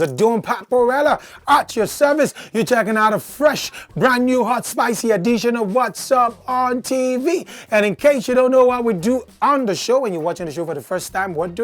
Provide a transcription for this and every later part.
Zdon Paporella at your service. You're checking out a fresh, brand new, hot, spicy edition of What's Up on TV. And in case you don't know what we do on the show, when you're watching the show for the first time, what do?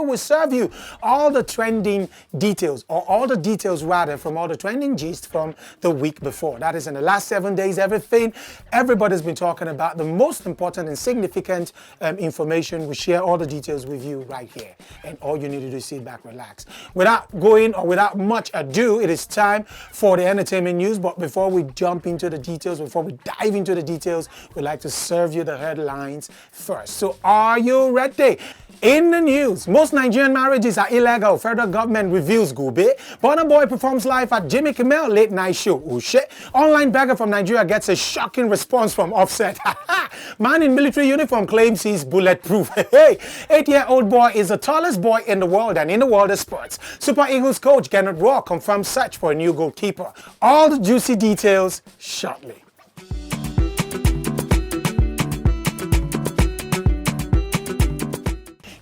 We serve you all the trending details, or all the details rather, from all the trending gist from the week before. That is, in the last 7 days, everything everybody's been talking about, the most important and significant information. We share all the details with you right here. And all you need to do is sit back, relax. Without much ado, it is time for the entertainment news. But before we jump into the details, before we dive into the details, we'd like to serve you the headlines first. So are you ready? In the news, most Nigerian marriages are illegal. Federal government reveals Gobe. Burna Boy performs live at Jimmy Kimmel late night show. Oh shit. Online beggar from Nigeria gets a shocking response from Offset. Man in military uniform claims he's bulletproof. Hey, 8-year-old boy is the tallest boy in the world and in the world of sports. Super Eagles coach Kenneth Raw confirms search for a new goalkeeper. All the juicy details shortly.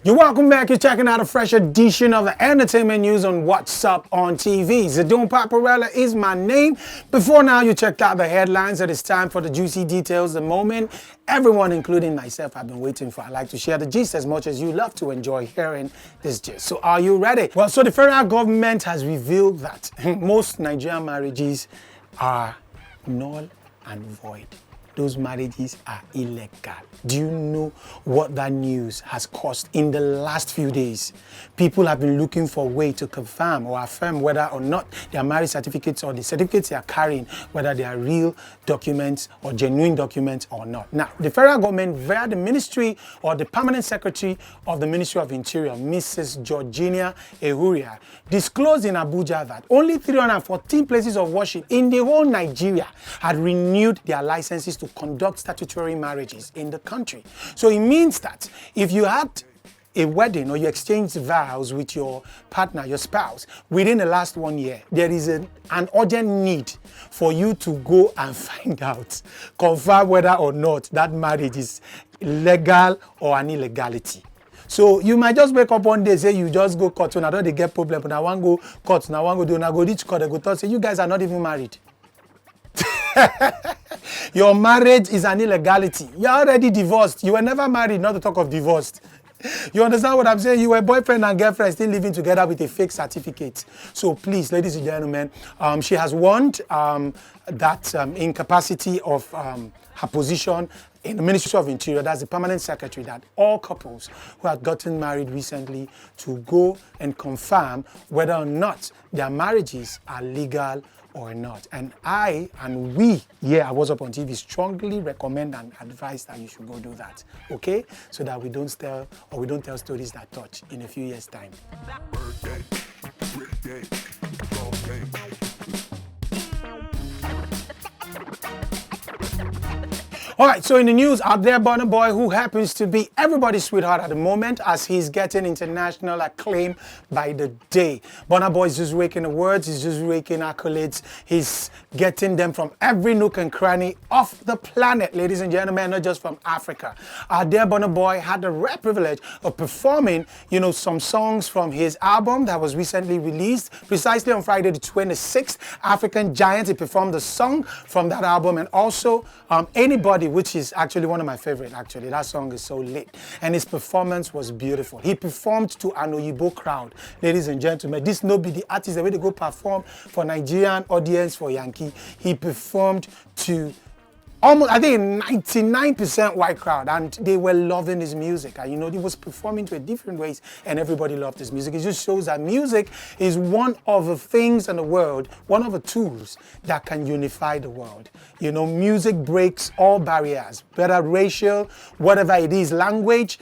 You're welcome back. You're checking out a fresh edition of the entertainment news on What's Up on TV. Zdon Paporella is my name. Before now, you checked out the headlines. It is time for the juicy details. The moment everyone, including myself, have been waiting for. I like to share the gist as much as you love to enjoy hearing this gist. So are you ready? Well, so the federal government has revealed that most Nigerian marriages are null and void. Those marriages are illegal. Do you know what that news has caused in the last few days? People have been looking for a way to confirm or affirm whether or not their marriage certificates or the certificates they are carrying, whether they are real documents or genuine documents or not. Now, the federal government, via the ministry or the permanent secretary of the Ministry of Interior, Mrs. Georgina Ehuria, disclosed in Abuja that only 314 places of worship in the whole Nigeria had renewed their licenses to conduct statutory marriages in the country. So it means that if you had a wedding or you exchanged vows with your partner, your spouse, within the last 1 year, there is an urgent need for you to go and find out, confirm whether or not that marriage is legal or an illegality. So you might just wake up one day, say you just go court, and I don't get problem, but I want to go court, and I want to do, and I go reach court, I go talk, say you guys are not even married. Your marriage is an illegality. You're already divorced. You were never married, not to talk of divorced. You understand what I'm saying? You were boyfriend and girlfriend still living together with a fake certificate. So please, ladies and gentlemen, she has warned that incapacity of her position in the Ministry of Interior, that's the permanent secretary, that all couples who have gotten married recently to go and confirm whether or not their marriages are legal or not. And we here at What's Up on TV strongly recommend and advise that you should go do that, okay? So that we don't tell stories that touch in a few years' time. All right, so in the news out there, Burna Boy, who happens to be everybody's sweetheart at the moment as he's getting international acclaim by the day. Burna Boy is just raking awards, he's just raking accolades. He's getting them from every nook and cranny of the planet, ladies and gentlemen, not just from Africa. Our dear Burna Boy had the rare privilege of performing, some songs from his album that was recently released, precisely on Friday the 26th, African Giant. He performed a song from that album, and also Anybody, which is actually one of my favorite, actually. That song is so lit. And his performance was beautiful. He performed to an Oyibo crowd, ladies and gentlemen. This no be the artist, the way they go perform for Nigerian audience, for Yankee. He performed to almost, I think, 99% white crowd, and they were loving his music. And he was performing to a different ways, and everybody loved his music. It just shows that music is one of the things in the world, one of the tools that can unify the world. Music breaks all barriers, whether racial, whatever it is, language,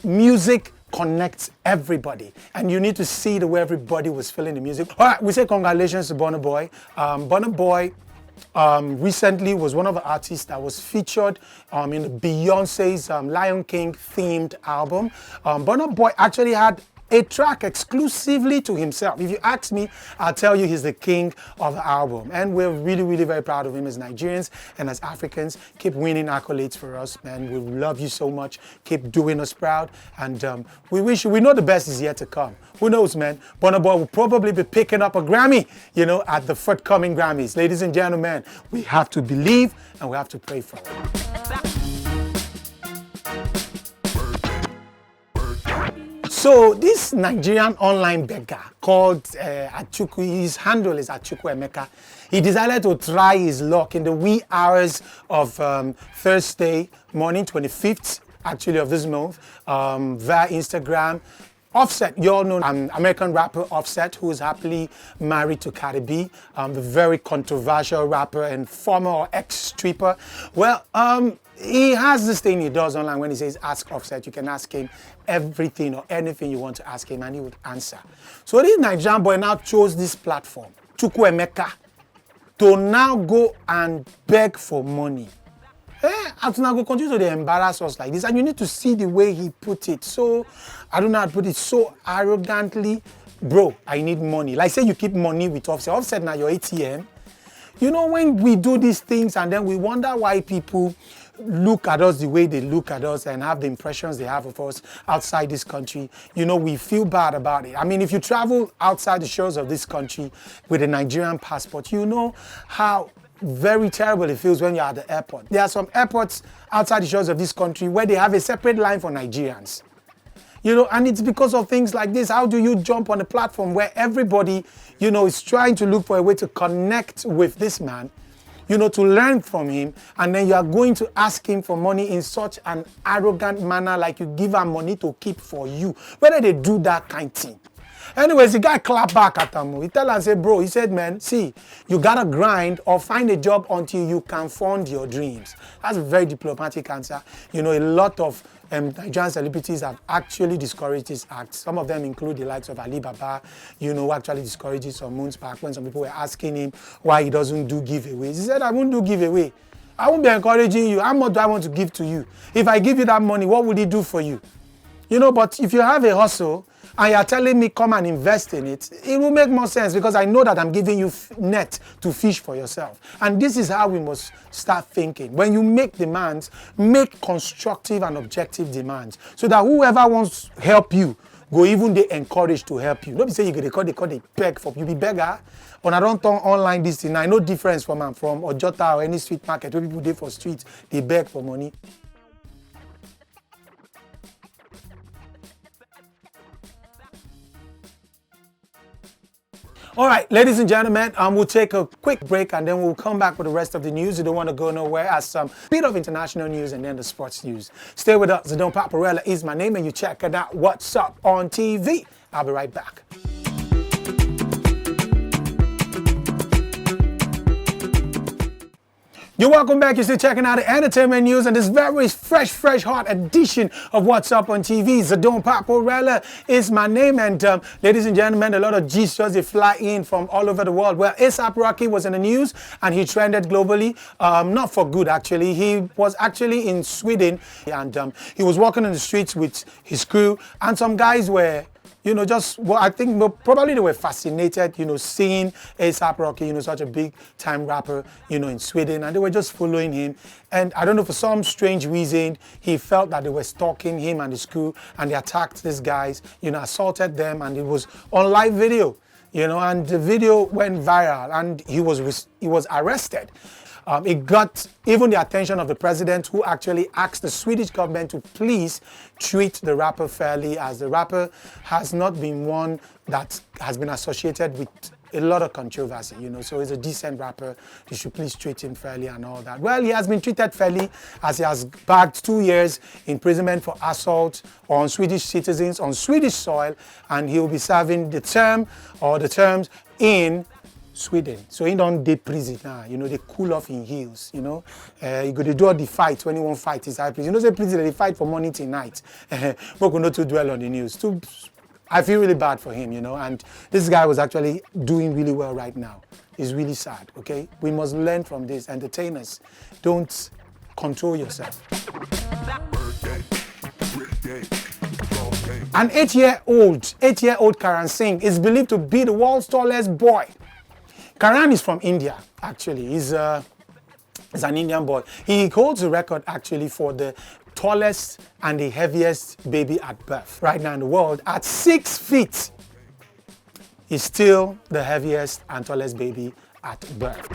music connects everybody. And you need to see the way everybody was feeling the music. All right, we say congratulations to Burna Boy. Burna Boy recently was one of the artists that was featured in Beyonce's Lion King themed album. Burna Boy actually had a track exclusively to himself. If you ask me, I'll tell you he's the king of the album. And we're really, really very proud of him as Nigerians and as Africans. Keep winning accolades for us, man. We love you so much. Keep doing us proud. And we know the best is yet to come. Who knows, man? Burna Boy will probably be picking up a Grammy, at the forthcoming Grammys. Ladies and gentlemen, we have to believe and we have to pray for it. So this Nigerian online beggar called Achukwu, his handle is Achukwu Emeka. He decided to try his luck in the wee hours of Thursday morning, 25th actually of this month, via Instagram. Offset, you all know American rapper Offset, who is happily married to Cardi B, the very controversial rapper and former or ex-stripper. Well, he has this thing he does online when he says ask Offset. You can ask him everything or anything you want to ask him and he would answer. So this Nigerian boy now chose this platform, Achukwu Emeka, to now go and beg for money. And now go continue to embarrass us like this. And you need to see the way he put it. So, I don't know how to put it, so arrogantly, bro, I need money. Like say you keep money with Offset. Offset now your ATM. When we do these things and then we wonder why people look at us the way they look at us and have the impressions they have of us outside this country, we feel bad about it. I mean, if you travel outside the shores of this country with a Nigerian passport, you know how very terrible it feels when you're at the airport. There are some airports outside the shores of this country where they have a separate line for Nigerians. And it's because of things like this. How do you jump on a platform where everybody, is trying to look for a way to connect with this man, to learn from him, and then you are going to ask him for money in such an arrogant manner, like you give him money to keep for you. Whether they do that kind of thing. Anyways, the guy clapped back at him. He tell and say, bro, he said, man, see, you gotta grind or find a job until you can fund your dreams. That's a very diplomatic answer. A lot of Nigerian celebrities have actually discouraged this act. Some of them include the likes of Ali Baba, who actually discouraged it some months back when some people were asking him why he doesn't do giveaways. He said, I won't do giveaway. I won't be encouraging you. How much do I want to give to you? If I give you that money, what will it do for you? But if you have a hustle, and you're telling me come and invest in it, it will make more sense because I know that I'm giving you net to fish for yourself. And this is how we must start thinking. When you make demands, make constructive and objective demands so that whoever wants to help you go even they encourage to help you. Don't be saying they call the beg for you be beggar. When I don't turn online this thing, I know difference from Ojota or any street market where people dey for streets, they beg for money. All right, ladies and gentlemen, we'll take a quick break and then we'll come back with the rest of the news. You don't want to go nowhere as some bit of international news and then the sports news. Stay with us. Zdon Paporella is my name and you check it out. What's up on TV? I'll be right back. You're welcome back. You're still checking out the entertainment news and this very fresh, hot edition of What's Up on TV. Zdon Paporella is my name. And ladies and gentlemen, a lot of G-stars, they fly in from all over the world. Well, A$AP Rocky was in the news and he trended globally. Not for good, actually. He was actually in Sweden and he was walking in the streets with his crew and some guys were I think probably they were fascinated, seeing A$AP Rocky, such a big time rapper, in Sweden, and they were just following him. And I don't know, for some strange reason, he felt that they were stalking him and his crew, and they attacked these guys, assaulted them, and it was on live video, and the video went viral, and he was arrested. It got even the attention of the president, who actually asked the Swedish government to please treat the rapper fairly, as the rapper has not been one that has been associated with a lot of controversy, so he's a decent rapper. You should please treat him fairly and all that. Well, he has been treated fairly as he has bagged 2 years imprisonment for assault on Swedish citizens on Swedish soil, and he will be serving the term or the terms in Sweden. So he don't dey prison now, they cool off in heels, he go to do all the fight when he won't fight his high prison. Say prison, they fight for morning till night. We could not to dwell on the news. I feel really bad for him, and this guy was actually doing really well right now. It's really sad, okay? We must learn from this. Entertainers, don't control yourself. Birthday, An 8-year-old Karan Singh is believed to be the world's tallest boy. Karan is from India, actually. He's an Indian boy. He holds the record, actually, for the tallest and the heaviest baby at birth right now in the world. At 6 feet, he's still the heaviest and tallest baby at birth.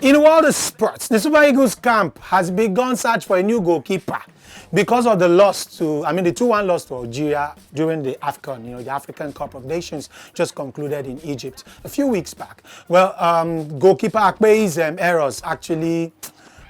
In the world of sports, the Super Eagles camp has begun search for a new goalkeeper because of the loss to, the 2-1 loss to Algeria during the AFCON, the African Cup of Nations just concluded in Egypt a few weeks back. Well, goalkeeper Akpe's errors actually,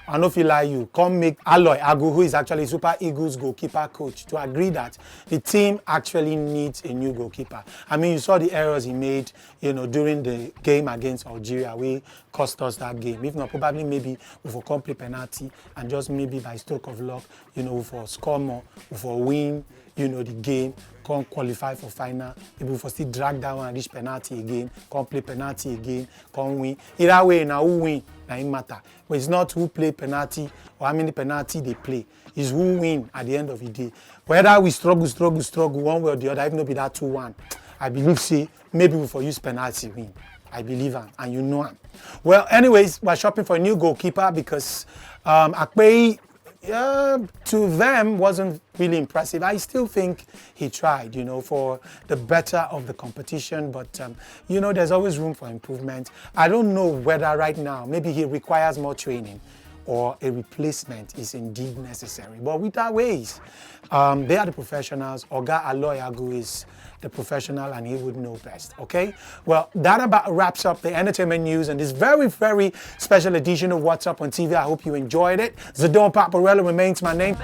I don't know if you lie you, come make Aloy Agu, who is actually Super Eagles goalkeeper coach, to agree that the team actually needs a new goalkeeper. You saw the errors he made, during the game against Algeria, we cost us that game. If not, probably maybe we will complete penalty and just maybe by stroke of luck, we will score more, we will win, the game, can't qualify for final, maybe we will still drag that one and reach penalty again, can't play penalty again, can't win. Either way, now who win, now it matter. But it's not who play penalty or how many penalty they play. It's who win at the end of the day. Whether we struggle one way or the other, even though be that 2-1, I believe, say, maybe we for use penalty win. I believe him, and you know him. Well, anyways, we're shopping for a new goalkeeper because Akpe, to them, wasn't really impressive. I still think he tried, for the better of the competition. But, there's always room for improvement. I don't know whether right now, maybe he requires more training or a replacement is indeed necessary. But with our ways, they are the professionals. Oga Aloy Agu is the professional and he would know best, okay? Well, that about wraps up the entertainment news and this very, very special edition of What's Up on TV. I hope you enjoyed it. Zdon Paporella remains my name.